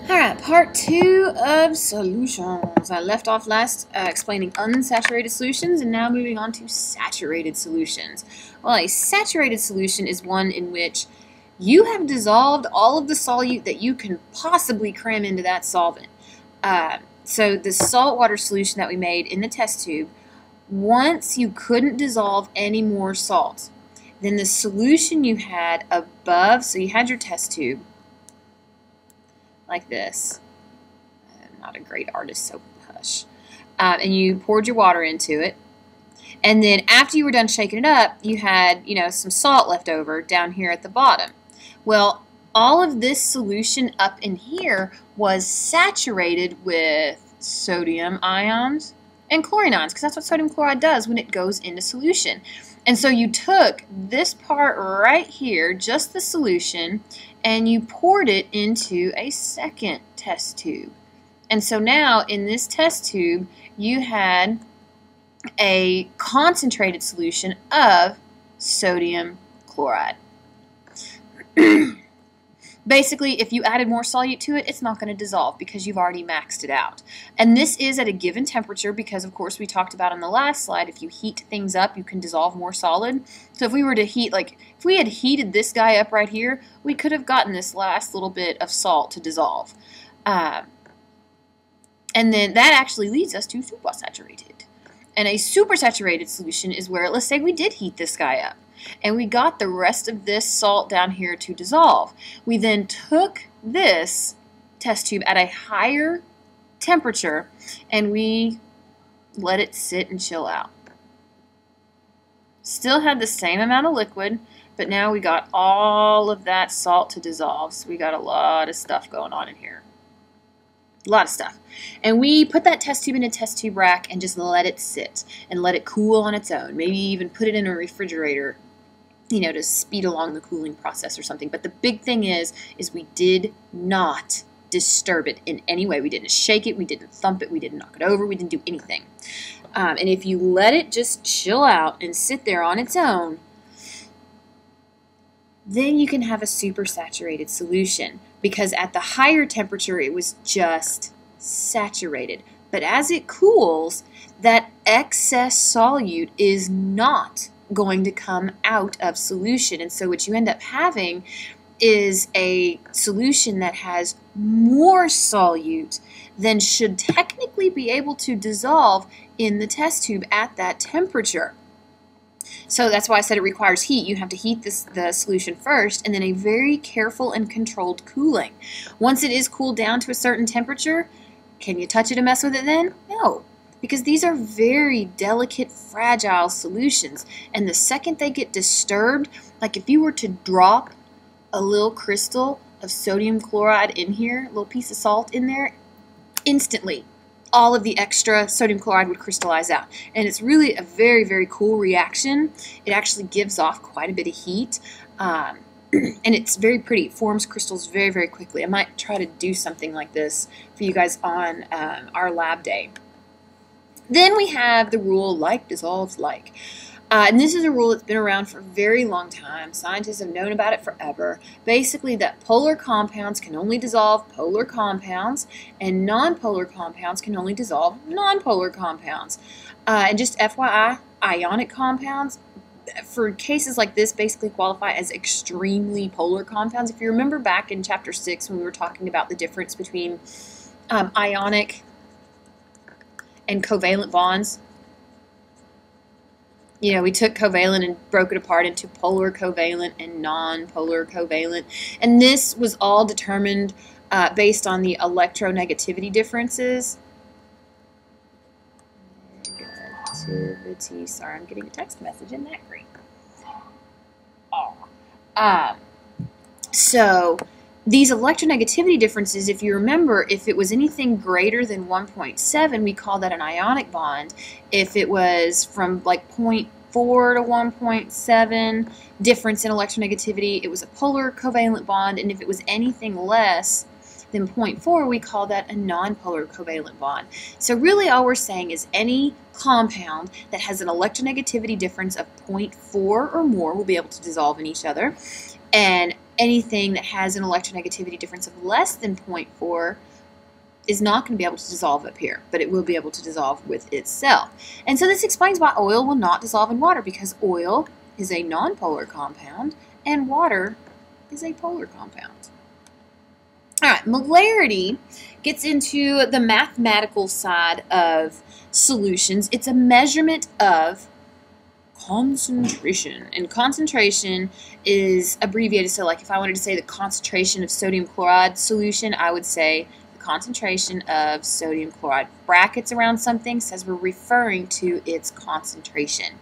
Alright, part 2 of solutions. I left off last explaining unsaturated solutions, and now moving on to saturated solutions. Well, a saturated solution is one in which you have dissolved all of the solute that you can possibly cram into that solvent. So the saltwater solution that we made in the test tube, once you couldn't dissolve any more salt, then the solution you had above, so you had your test tube, like this. I'm not a great artist, so hush. And you poured your water into it. And then after you were done shaking it up, you had, some salt left over down here at the bottom. Well, all of this solution up in here was saturated with sodium ions and chlorine ions, because that's what sodium chloride does when it goes into solution. And so you took this part right here, just the solution, and you poured it into a second test tube. And so now in this test tube, you had a concentrated solution of sodium chloride. Basically, if you added more solute to it, it's not going to dissolve because you've already maxed it out. And this is at a given temperature because, of course, we talked about on the last slide, if you heat things up, you can dissolve more solid. So if we were to heat, if we had heated this guy up right here, we could have gotten this last little bit of salt to dissolve. And then that actually leads us to supersaturated. And a supersaturated solution is where, let's say we did heat this guy up, and we got the rest of this salt down here to dissolve. We then took this test tube at a higher temperature and we let it sit and chill out. Still had the same amount of liquid, but now we got all of that salt to dissolve. So we got a lot of stuff going on in here. A lot of stuff. And we put that test tube in a test tube rack and just let it sit and let it cool on its own. Maybe even put it in a refrigerator, to speed along the cooling process or something. But the big thing is we did not disturb it in any way. We didn't shake it, we didn't thump it, we didn't knock it over, we didn't do anything. And if you let it just chill out and sit there on its own, then you can have a supersaturated solution, because at the higher temperature it was just saturated. But as it cools, that excess solute is not going to come out of solution. And so what you end up having is a solution that has more solute than should technically be able to dissolve in the test tube at that temperature. So that's why I said it requires heat. You have to heat the solution first, and then a very careful and controlled cooling. Once it is cooled down to a certain temperature, can you touch it and mess with it then? No. Because these are very delicate, fragile solutions. And the second they get disturbed, like if you were to drop a little crystal of sodium chloride in here, a little piece of salt in there, instantly all of the extra sodium chloride would crystallize out. And it's really a very, very cool reaction. It actually gives off quite a bit of heat. And it's very pretty. It forms crystals very, very quickly. I might try to do something like this for you guys on our lab day. Then we have the rule like dissolves like. And this is a rule that's been around for a very long time. Scientists have known about it forever. Basically, that polar compounds can only dissolve polar compounds, and nonpolar compounds can only dissolve nonpolar compounds. And just FYI, ionic compounds, for cases like this, basically qualify as extremely polar compounds. If you remember back in chapter 6 when we were talking about the difference between ionic and covalent bonds, we took covalent and broke it apart into polar covalent and non-polar covalent. And this was all determined based on the electronegativity differences. Negativity. Sorry, I'm getting a text message. Isn't that great? Oh. So these electronegativity differences, if you remember, if it was anything greater than 1.7, we call that an ionic bond. If it was from like 0.4 to 1.7 difference in electronegativity, it was a polar covalent bond. And if it was anything less than 0.4, we call that a nonpolar covalent bond. So really all we're saying is any compound that has an electronegativity difference of 0.4 or more will be able to dissolve in each other. And anything that has an electronegativity difference of less than 0.4 is not going to be able to dissolve up here, but it will be able to dissolve with itself. And so this explains why oil will not dissolve in water, because oil is a nonpolar compound and water is a polar compound. All right, molarity gets into the mathematical side of solutions. It's a measurement of concentration, and concentration is abbreviated. So like if I wanted to say the concentration of sodium chloride solution, I would say the concentration of sodium chloride. Brackets around something says we're referring to its concentration.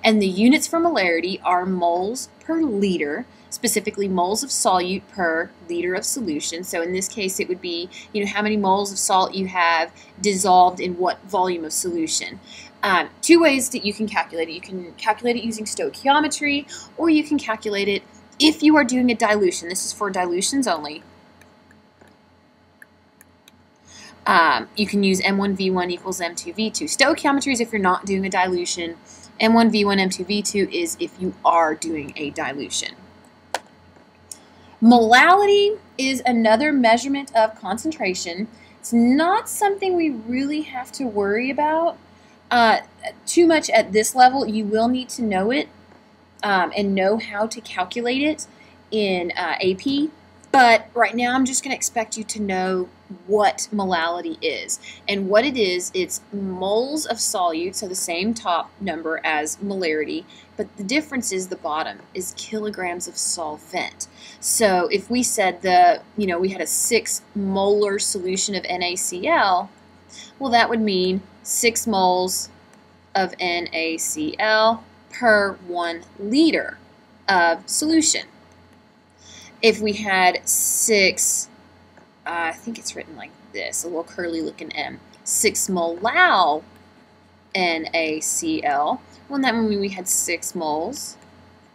And the units for molarity are moles per liter, specifically moles of solute per liter of solution. So in this case, it would be, how many moles of salt you have dissolved in what volume of solution. Two ways that you can calculate it. You can calculate it using stoichiometry, or you can calculate it if you are doing a dilution. This is for dilutions only. You can use M1V1 equals M2V2. Stoichiometry is if you're not doing a dilution. M1V1, M2V2 is if you are doing a dilution. Molality is another measurement of concentration. It's not something we really have to worry about too much at this level. You will need to know it and know how to calculate it in AP. But right now I'm just going to expect you to know what molality is. And what it is, it's moles of solute, so the same top number as molarity, but the difference is the bottom is kilograms of solvent. So if we said we had a 6 molar solution of NaCl, well, that would mean 6 moles of NaCl per 1 liter of solution. If we had 6, I think it's written like this, a little curly looking M, 6 molal NaCl, well, that would mean we had 6 moles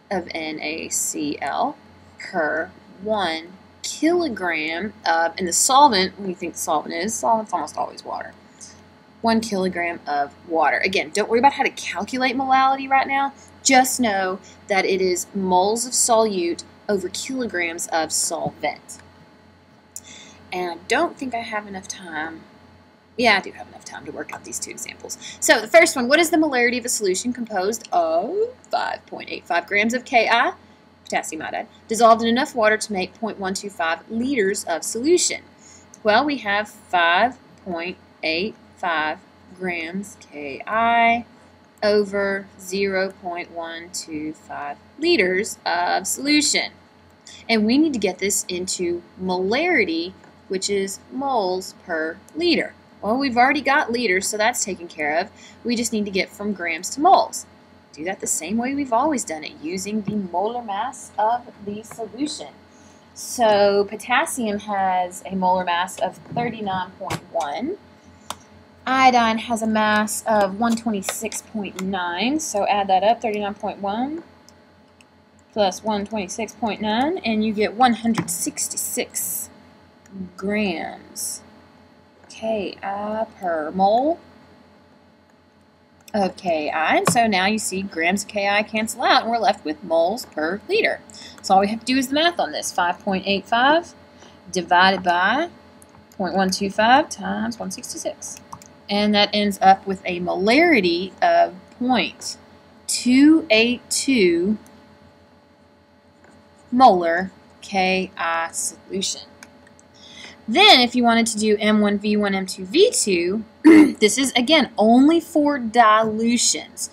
of NaCl per 1 kilogram of, and the solvent, what do you think the solvent is? Solvent's almost always water. 1 kilogram of water. Again, don't worry about how to calculate molality right now. Just know that it is moles of solute over kilograms of solvent. And I don't think I have enough time. Yeah, I do have enough time to work out these two examples. So the first one, what is the molarity of a solution composed of 5.85 grams of Ki, potassium iodide, dissolved in enough water to make 0.125 liters of solution? Well, we have 5.85 grams Ki over 0.125 liters of solution. And we need to get this into molarity, which is moles per liter. Well, we've already got liters, so that's taken care of. We just need to get from grams to moles. Do that the same way we've always done it, using the molar mass of the solution. So potassium has a molar mass of 39.1. Iodine has a mass of 126.9, so add that up, 39.1 plus 126.9, and you get 166 grams Ki per mole of Ki. And so now you see grams of Ki cancel out, and we're left with moles per liter. So all we have to do is the math on this. 5.85 divided by 0.125 times 166. And that ends up with a molarity of 0.282 molar Ki solution. Then if you wanted to do M1V1, M2V2, this is, again, only for dilutions.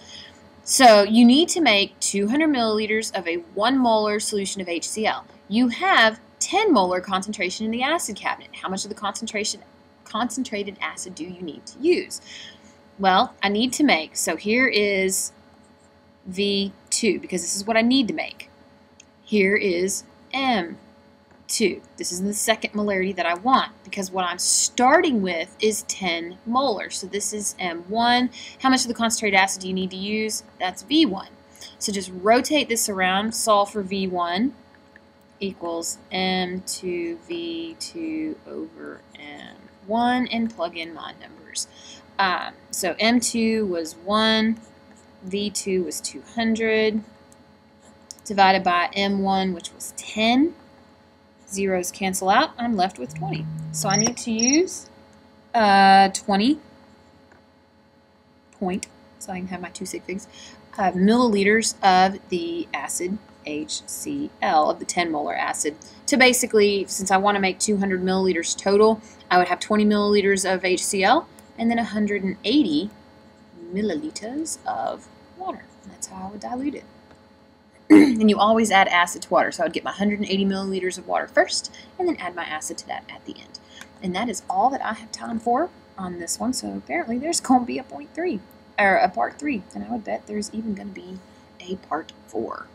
So you need to make 200 milliliters of a 1 molar solution of HCl. You have 10 molar concentration in the acid cabinet. How much of the concentrated acid do you need to use? Well, I need to make, so here is V2, because this is what I need to make. Here is M2. This is the second molarity that I want, because what I'm starting with is 10 molar. So this is M1. How much of the concentrated acid do you need to use? That's V1. So just rotate this around, solve for V1 equals M2V2 over M1, and plug in my numbers. So M2 was 1, V2 was 200, divided by M1, which was 10. Zeros cancel out. I'm left with 20. So I need to use 20 point, so I can have my 2 sig figs, milliliters of the acid HCl, of the 10 molar acid, to basically, since I want to make 200 milliliters total, I would have 20 milliliters of HCl and then 180 milliliters of water. That's how I would dilute it. And you always add acid to water, so I would get my 180 milliliters of water first and then add my acid to that at the end. And that is all that I have time for on this one, so apparently there's going to be a point 3, or a part 3, and I would bet there's even going to be a part 4.